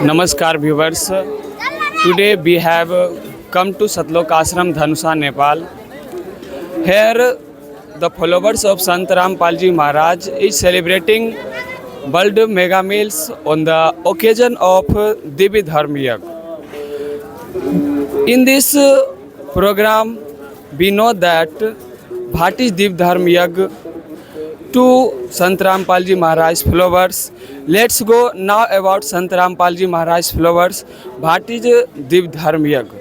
Namaskar viewers. Today we have come to Satlok Ashram Dhanusa, Nepal. Here the followers of Sant Rampalji Maharaj is celebrating World Mega Meals on the occasion of Divi Dharma Yagna. In this program we know that Bhati's Divi Dharma Yagna to Sant Rampalji Maharaj followers. Let's go now about Sant Rampalji Maharaj followers. Bhati's Divi Dharma Yagna.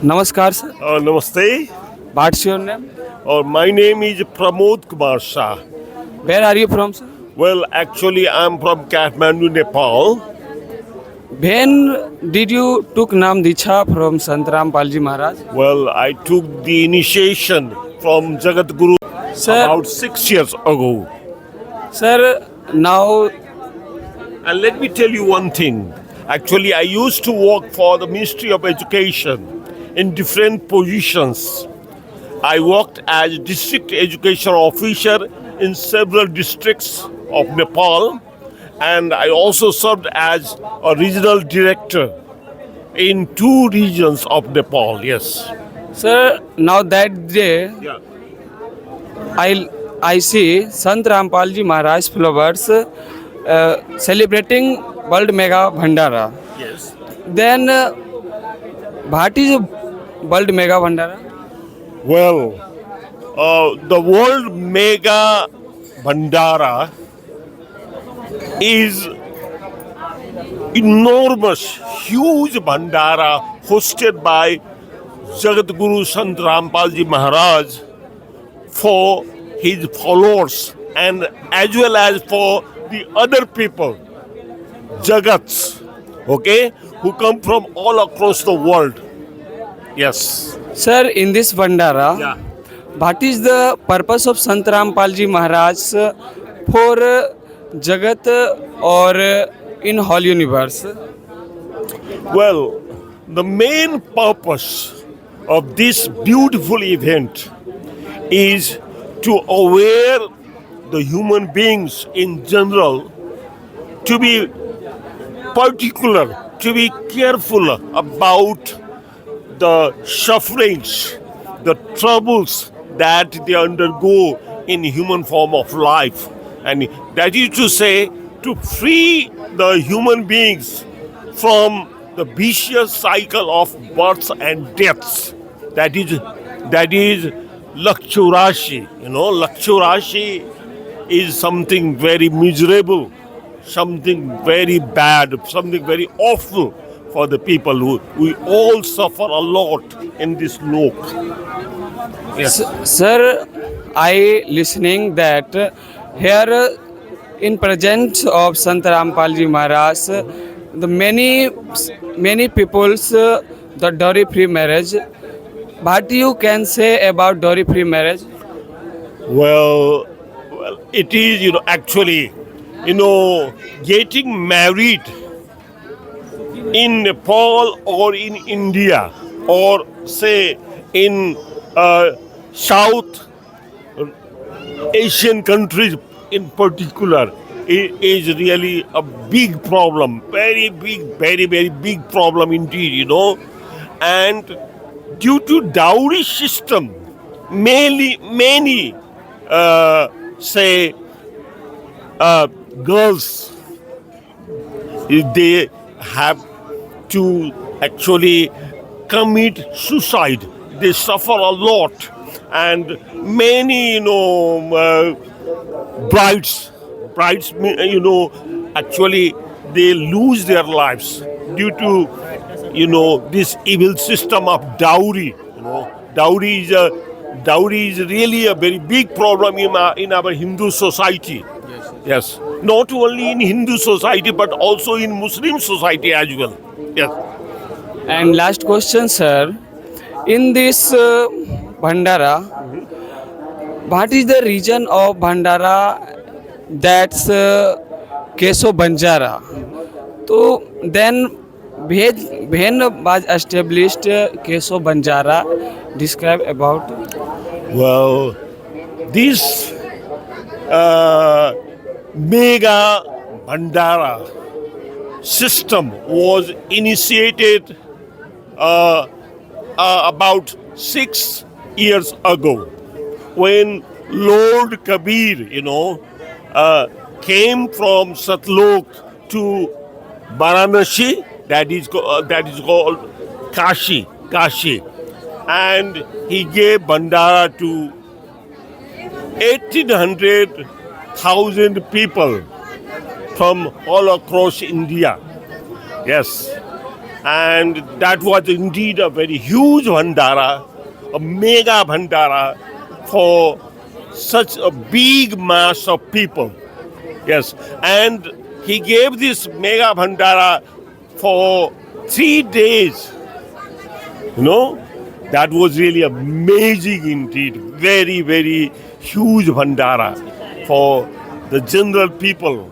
Namaskar sir. Namaste. What's your name? My name is Pramod Kumar Shah. Where are you from sir? Well, actually, I'm from Kathmandu, Nepal. When did you took Nam Diksha from Sant Rampalji Maharaj? Well, I took the initiation from Jagat Guru Sir, about 6 years ago. sir, now And let me tell you one thing. Actually, I used to work for the Ministry of Education in different positions. I worked as district education officer in several districts of Nepal, and I also served as a regional director in 2 regions of Nepal. Yes. sir, now that day Yeah. I see Sant Rampalji Maharaj followers celebrating World Mega Bhandara. Yes. Then what is World Mega Bhandara? Well, the World Mega Bhandara is enormous, huge Bhandara hosted by Jagat Guru Sant Rampalji Maharaj for his followers and as well as for the other people, Jagats, okay, who come from all across the world. Yes. Sir, in this Bhandara, Yeah. what is the purpose of Sant Rampalji Maharaj for Jagat or in whole universe? Well, the main purpose of this beautiful event is to aware the human beings in general to be particular, to be careful about the sufferings, the troubles that they undergo in human form of life. And that is to say, to free the human beings from the vicious cycle of births and deaths. That is Lakshurashi. Lakshurashi is something very miserable, something very bad, something very awful for the people who we all suffer a lot in this lok. Yes. Sir, I listening that here in presence of Sant Rampalji Maharaj, the many people's the dowry free marriage. What you can say about dowry free marriage? Well, it is, actually, getting married in Nepal or in India or say in South Asian countries in particular is really a big problem, very big, very, very big problem indeed, And due to dowry system, many say girls, they have to actually commit suicide. They suffer a lot, and many brides, actually they lose their lives due to this evil system of dowry. Dowry is really a very big problem in our Hindu society. Yes, not only in Hindu society but also in Muslim society as well. Yes. And last question, sir. In this Bhandara, what is the region of Bhandara that's Keso Banjara? So then when was established Keso Banjara? Describe about. Well, this mega Bhandara system was initiated about 6 years ago when Lord Kabir, came from Satlok to Varanasi, that is called Kashi, and he gave Bhandara to 1,800,000 people from all across India. Yes, and that was indeed a very huge Bhandara, a mega Bhandara for such a big mass of people. Yes, and he gave this mega Bhandara for 3 days. That was really amazing indeed. Very, very huge Bhandara for the general people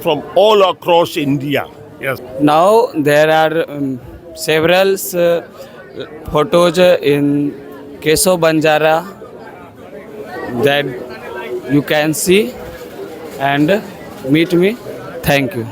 from all across India. Yes. Now there are several photos in Keso Banjara that you can see and meet me. Thank you.